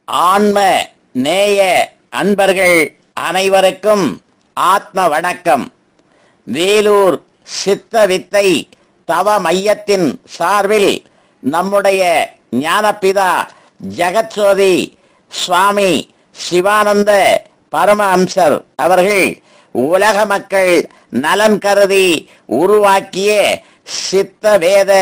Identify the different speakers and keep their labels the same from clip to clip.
Speaker 1: ஆன்ம நேய அன்பர்கள் அனைவருக்கும் ஆத்ம வணக்கம். வேலூர் சித்த வித்தை தவ மையத்தின் சார்பில் நம்முடைய ஞானபிதா ஜெகத்சோதி சுவாமி சிவானந்த பரமஹம்சர் அவர்கள் உலக மக்கள் நலன் கருதி உருவாக்கிய சித்த வேத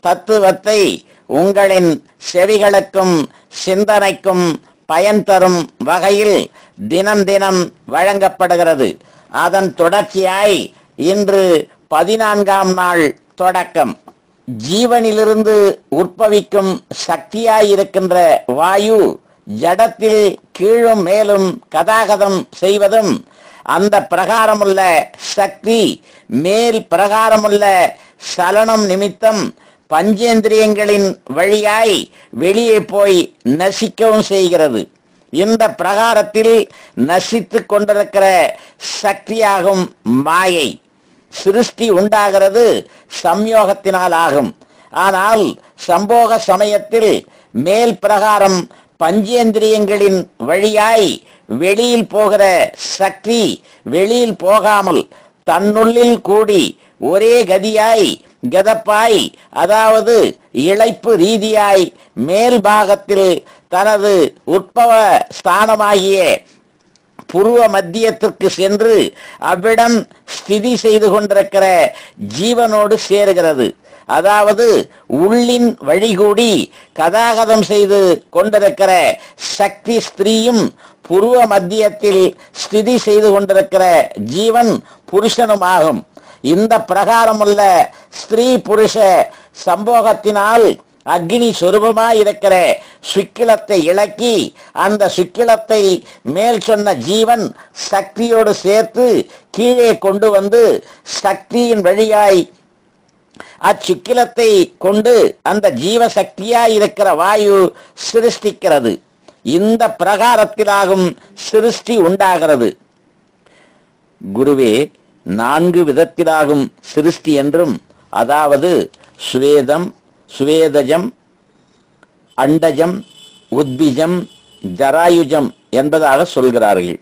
Speaker 1: தத்துவத்தை உங்களின் செவிகளுக்கும் சிந்தனைக்கும் பயன் தரும் வகையில் தினம் தினம் வழங்கப்படுகிறது. அதன் தொடர்ச்சியாய் இன்று 14ஆம் நாள் தொடக்கம். ஜீவனிலிருந்து உற்பவிக்கும் சக்தியாயிருக்கின்ற வாயு ஜடத்தில் கீழும் மேலும் கதாகதம் செய்வதும், அந்த பிரகாரமுள்ள சக்தி மேல் பிரகாரமுள்ள சலனம் நிமித்தம் பஞ்சேந்திரியங்களின் வழியாய் வெளியே போய் நசிக்கவும் செய்கிறது. இந்த பிரகாரத்தில் நசித்து கொண்டிருக்கிற சக்தியாகும் மாயை. சிருஷ்டி உண்டாகிறது சம்யோகத்தினால் ஆகும். ஆனால் சம்போக சமயத்தில் மேல் பிரகாரம் பஞ்சேந்திரியங்களின் வழியாய் வெளியில் போகிற சக்தி வெளியில் போகாமல் தன்னுள்ளில் கூடி ஒரே கதியாய் கதப்பாய், அதாவது இழைப்பு ரீதியாய் மேல் பாகத்தில் தனது உற்பவ ஸ்தானமாகிய புருவ மத்தியத்திற்கு சென்று அவ்விடம் ஸ்திதி செய்து கொண்டிருக்கிற ஜீவனோடு சேருகிறது. அதாவது உள்ளின் வழிகூடி கதாகதம் செய்து கொண்டிருக்கிற சக்தி ஸ்திரீயும் புருவ மத்தியத்தில் ஸ்திதி செய்து கொண்டிருக்கிற ஜீவன் புருஷனுமாகும். இந்த பிரகாரமுள்ள ஸ்திரீ புருஷ சம்போகத்தினால் அக்னி சொரூபமாய் இருக்கிற சுக்கிலத்தை இழக்கி அந்த சுக்கிலத்தை மேல் சொன்ன ஜீவன் சக்தியோடு சேர்த்து கீழே கொண்டு வந்து சக்தியின் வழியாய் அச்சுக்கிலத்தை கொண்டு அந்த ஜீவசக்தியாய் இருக்கிற வாயு சிருஷ்டிக்கிறது. இந்த பிரகாரத்திலாகும் சிருஷ்டி உண்டாகிறது. குருவே, 4 விதத்திலாகும் சிருஷ்டி என்றும், அதாவது சுவேதம், சுவேதஜம், அண்டஜம், உத்பிஜம், ஜராயுஜம் என்பதாக சொல்கிறார்கள்.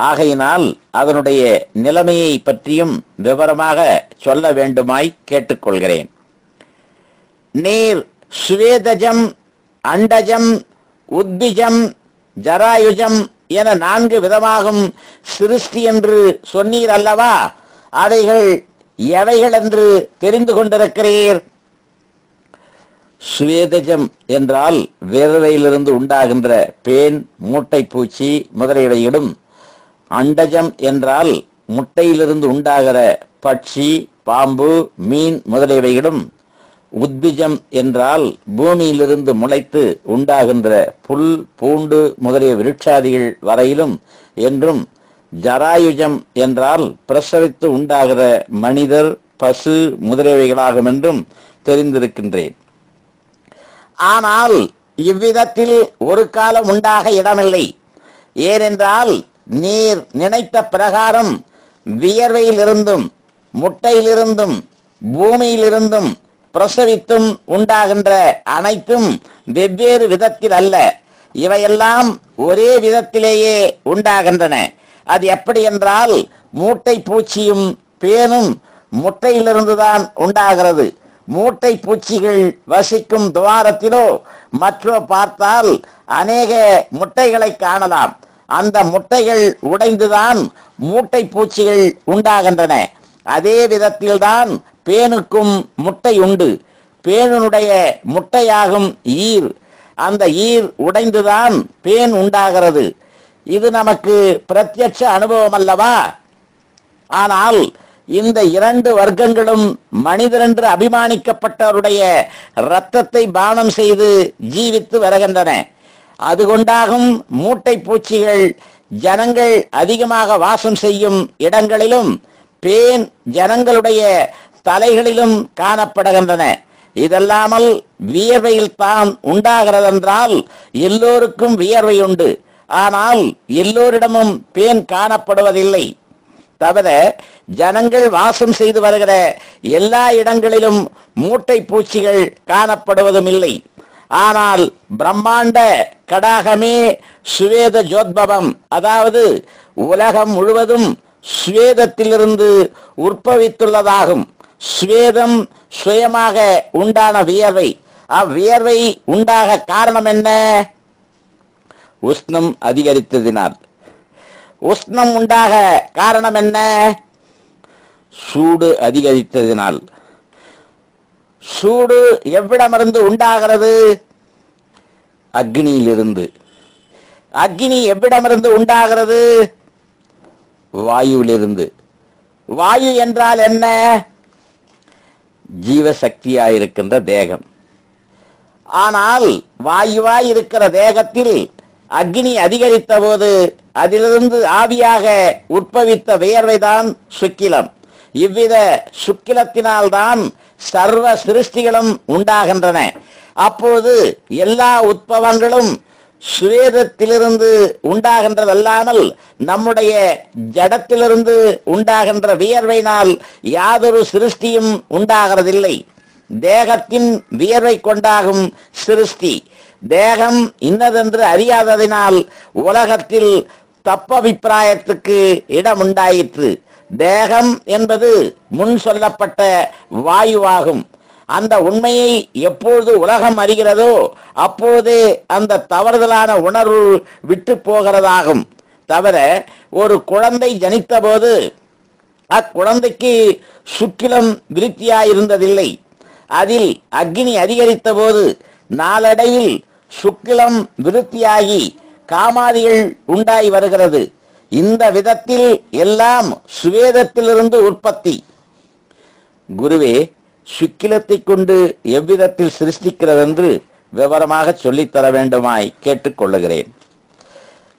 Speaker 1: ஆகையினால் அதனுடைய நிலைமையை பற்றியும் விவரமாக சொல்ல வேண்டுமாய் கேட்டுக்கொள்கிறேன். நீர் சுவேதஜம், அண்டஜம், உத்பிஜம், ஜராயுஜம் என 4 விதமாகும் சிருஷ்டி என்று சொன்னீர் அல்லவா? அவைகள் எவைகள் என்று தெரிந்து கொண்டிருக்கிறீர்? சுவேதஜம் என்றால் வேர்வையிலிருந்து உண்டாகின்ற பேன், மூட்டை பூச்சி முதலியவைகளும், அண்டஜம் என்றால் முட்டையிலிருந்து உண்டாகிற பட்சி, பாம்பு, மீன் முதலியவைகளும், உத்பிஜம் என்றால் பூமியிலிருந்து முளைத்து உண்டாகின்ற புல், பூண்டு முதலிய விருட்சாதிகள் வரையிலும் என்றும், ஜராயுஜம் என்றால் பிரசவித்து உண்டாகிற மனிதர், பசு முதலியவைகளாகும் என்றும் தெரிந்திருக்கின்றேன். ஆனால் இவ்விதத்தில் ஒரு காலம் உண்டாக இடமில்லை. ஏனென்றால் நீர் நினைத்த பிரகாரம் வியர்வையிலிருந்தும் முட்டையிலிருந்தும் பூமியிலிருந்தும் பிரசவித்தும் உண்டாகின்ற அனைத்தும் வெவ்வேறு விதத்தில் அல்ல. இவையெல்லாம் ஒரே விதத்திலேயே உண்டாகின்றன. அது எப்படி என்றால், மூட்டை பூச்சியும் பேனும் முட்டையிலிருந்துதான் உண்டாகிறது. மூட்டை பூச்சிகள் வசிக்கும் துவாரத்திலோ மற்றோ பார்த்தால் அநேக முட்டைகளை காணலாம். அந்த முட்டைகள் உடைந்துதான் மூட்டை பூச்சிகள் உண்டாகின்றன. அதே விதத்தில்தான் பேனுக்கும் முட்டை உண்டு. பேனுடைய முட்டையாகும் ஈர், அந்த ஈர் உடைந்துதான் பேன் உண்டாகிறது. இது நமக்கு பிரத்யட்ச அனுபவம் அல்லவா? ஆனால் இந்த 2 வர்க்கங்களும் மனிதரென்று அபிமானிக்கப்பட்டவருடைய இரத்தத்தை பானம் செய்து ஜீவித்து வருகின்றன. அதுகொண்டாகும் மூட்டை பூச்சிகள் ஜனங்கள் அதிகமாக வாசம் செய்யும் இடங்களிலும், பேன் ஜனங்களுடைய தலைகளிலும் காணப்படுகின்றன. இதல்லாமல் வியர்வையில் தான் உண்டாகிறதென்றால் எல்லோருக்கும் வியர்வை உண்டு. ஆனால் எல்லோரிடமும் பேன் காணப்படுவதில்லை. தவிர ஜனங்கள் வாசம் செய்து வருகிற எல்லா இடங்களிலும் மூட்டை பூச்சிகள் காணப்படுவதும் இல்லை. ஆனால் பிரம்மாண்ட கடாகமே சுவேத ஜோத்பவம், அதாவது உலகம் முழுவதும் சுவேதத்திலிருந்து உற்பவித்துள்ளதாகும். சுவேதம் சுயமாக உண்டான வியர்வை. அவ்வியர்வை உண்டாக காரணம் என்ன? உஷ்ணம் அதிகரித்ததினால். உஷ்ணம் உண்டாக காரணம் என்ன? சூடு அதிகரித்ததினால். சூடு எவ்விடமிருந்து உண்டாகிறது? அக்னியிலிருந்து. அக்னி எவ்விடமிருந்து உண்டாகிறது? வாயுவிலிருந்து. வாயு என்றால் என்ன? ஜீவசக்தியாயிருக்கின்ற தேகம். ஆனால் வாயுவாய் இருக்கிற தேகத்தில் அக்னி அதிகரித்த போது அதிலிருந்து ஆவியாக உற்பவித்த வியர்வைதான் சுக்கிலம். இவ்வித சுக்கிலத்தினால்தான் சர்வ சிருஷ்டிகளும் உண்டாகின்றன. அப்போது எல்லா உற்பவங்களும் சுவேதத்திலிருந்து உண்டாகின்றதல்லாமல் நம்முடைய ஜடத்திலிருந்து உண்டாகின்ற வியர்வையினால் யாதொரு சிருஷ்டியும் உண்டாகிறதில்லை. தேகத்தின் வியர்வை கொண்டாகும் சிருஷ்டி. தேகம் இன்னதென்று அறியாததினால் உலகத்தில் தப்பபிப்பிராயத்துக்கு இடம் உண்டாயிற்று. தேகம் என்பது முன் சொல்லப்பட்ட வாயுவாகும். அந்த உண்மையை எப்பொழுது உலகம் அறிகிறதோ அப்போதே அந்த தவறுதலான உணர்வு விட்டு போகிறதாகும். தவிர ஒரு குழந்தை ஜனித்த போது அக்குழந்தைக்கு சுக்கிலம் விருத்தியாயிருந்ததில்லை. அதில் அக்னி அதிகரித்த போது நாளடைவில் சுக்கிலம் விருத்தியாகி காமாதிகள் உண்டாய் வருகிறது. இந்த விதத்தில் எல்லாம் சுவேதத்திலிருந்து உற்பத்தி. குருவே, சுக்கிலத்தை கொண்டு எவ்விதத்தில் சிருஷ்டிக்கிறதென்று விவரமாக சொல்லித்தர வேண்டுமாய் கேட்டுக்கொள்ளுகிறேன்.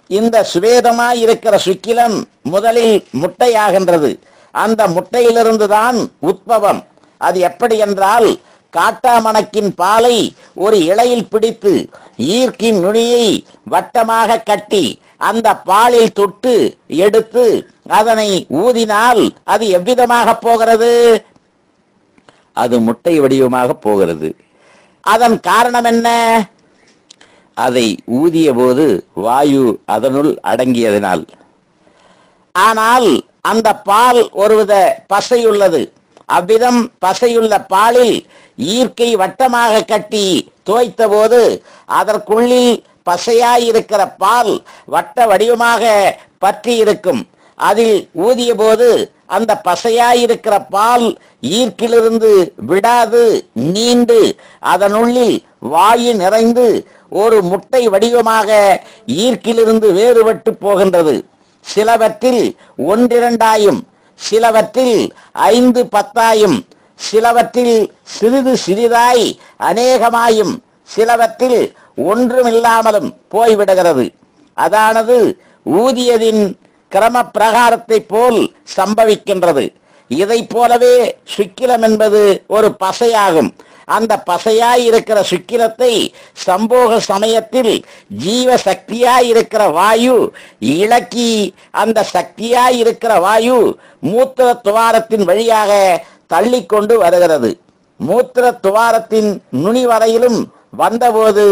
Speaker 1: இந்த சுவேதமாய் இருக்கிற சுக்கிலம் முதலில் முட்டையாகின்றது. அந்த முட்டையிலிருந்துதான் உற்பவம். அது எப்படி என்றால், காட்டாமணக்கின் பாலை ஒரு இலையில் பிடித்து ஈர்க்கின் நுனியை வட்டமாக கட்டி அந்த பாலில் தொட்டு எடுத்து அதனை ஊதினால் அது எவ்விதமாக போகிறது? அது முட்டை வடிவமாக போகிறது. அதன் காரணம் என்ன? அதை ஊதிய போது வாயு அதனுள் அடங்கியதனால். ஆனால் அந்த பால் ஒருவித பசையுள்ளது. அவ்விதம் பசையுள்ள பாலில் ஈர்க்கை வட்டமாக கட்டி தோய்த்த போது அதற்குள்ளில் பசையாயிருக்கிற பால் வட்ட வடிவமாக பற்றி இருக்கும். அதில் ஊதிய போது அந்த பசையாயிருக்கிற பால் ஈர்க்கிலிருந்து விடாது நீண்டு அதனுள்ளில் வாயு நிறைந்து ஒரு முட்டை வடிவமாக ஈர்க்கிலிருந்து வேறுபட்டு போகின்றது. சிலவற்றில் ஒன்றிரண்டாயும், சிலவற்றில் 5-10ஆயும், சிலவற்றில் சிறிது சிறிதாய் அநேகமாயும், சிலவற்றில் ஒன்றுமில்லாமலும் போய்விடுகிறது. அதானது ஊதியதின் கிரம பிரகாரத்தை போல் சம்பவிக்கின்றது. இதை போலவே சுக்கிலம் என்பது ஒரு பசையாகும். அந்த பசையாய் இருக்கிற சுக்கிலத்தை சம்போக சமயத்தில் ஜீவ சக்தியாய் இருக்கிற வாயு இலக்கி அந்த சக்தியாய் இருக்கிற வாயு மூத்திர துவாரத்தின் வழியாக தள்ளிக்கொண்டு வருகிறது. மூத்திர துவாரத்தின் நுனி வரையிலும் வந்தபோது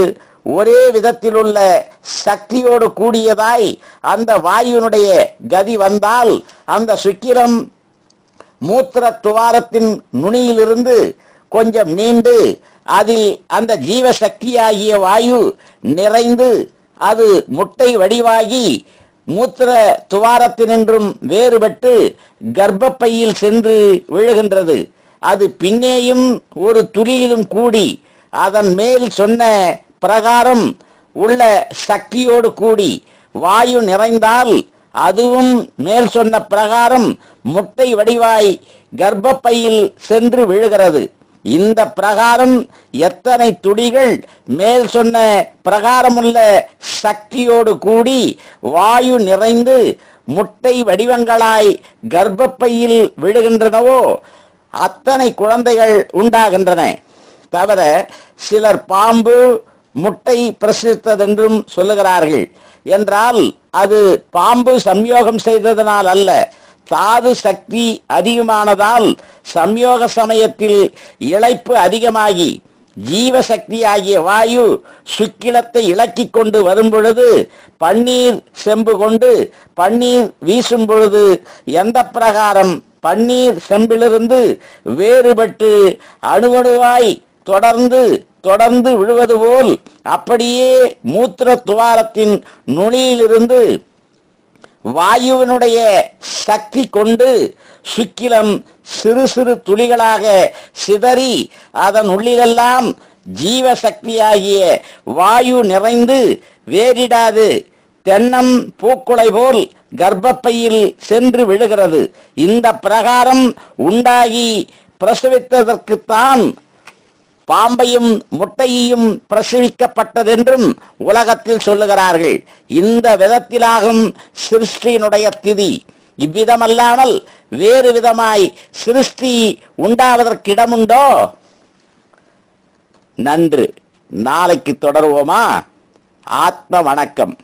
Speaker 1: ஒரே விதத்தில் உள்ள சக்தியோடு கூடியதாய் அந்த வாயுனுடைய கதி வந்தால் அந்த சுக்கிரம் மூத்திர துவாரத்தின் நுனியிலிருந்து கொஞ்சம் நீண்டு அதில் அந்த ஜீவசக்தியாகிய வாயு நிறைந்து அது முட்டை வடிவாகி மூத்திர துவாரத்தினின்றும் வேறுபட்டு கர்ப்பப்பையில் சென்று விழுகின்றது. அது பின்னேயும் ஒரு துளியிலும் கூடி அதன் மேல் சொன்ன பிரகாரம் உள்ள சக்தியோடு கூடி வாயு நிறைந்தால் அதுவும் மேல் சொன்ன பிரகாரம் முட்டை வடிவாய் கர்ப்பப்பையில் சென்று விழுகிறது. இந்த பிரகாரம் எத்தனை துடிகள் மேல் சொன்ன பிரகாரமுள்ள சக்தியோடு கூடி வாயு நிறைந்து முட்டை வடிவங்களாய் கர்ப்பப்பையில் விழுகின்றனவோ அத்தனை குழந்தைகள் உண்டாகின்றன. தவிர சிலர் பாம்பு முட்டை பிரசித்ததென்றும் சொல்லுகிறார்கள். என்றால் அது பாம்பு சம்யோகம் செய்ததனால் அல்ல, தாது சக்தி அதிகமானதால் சம்யோக சமயத்தில் இளைப்பு அதிகமாகி ஜீவசக்தியாகிய வாயு சுக்கிலத்தை இலக்கிக் கொண்டு வரும் பொழுது பன்னீர் செம்பு கொண்டு பன்னீர் வீசும் பொழுது எந்த பிரகாரம் பன்னீர் செம்பிலிருந்து வேறுபட்டு அணுவணுவாய் தொடர்ந்து தொடர்ந்து விழுவது போல் அப்படியே மூத்திர துவாரத்தின் நுனியிலிருந்து வாயுவினுடைய சக்தி கொண்டு சுக்கிலம் சிறு சிறு துளிகளாக சிதறி அதன் உள்ளிலெல்லாம் ஜீவசக்தியாகிய வாயு நிறைந்து வேறிடாது தென்னம் பூக்குலை போல் கர்ப்பப்பையில் சென்று விழுகிறது. இந்த பிரகாரம் உண்டாகி பிரசவித்ததற்குத்தான் பாம்பையும் முட்டையையும் பிரசவிக்கப்பட்டதென்றும் உலகத்தில் சொல்லுகிறார்கள். இந்த விதத்திலாகும் சிருஷ்டியினுடைய திதி. இவ்விதமல்லாமல் வேறு விதமாய் சிருஷ்டி உண்டாவதற்கிடமுண்டோ? நன்று. நாளைக்கு தொடருவோமா? ஆத்ம வணக்கம்.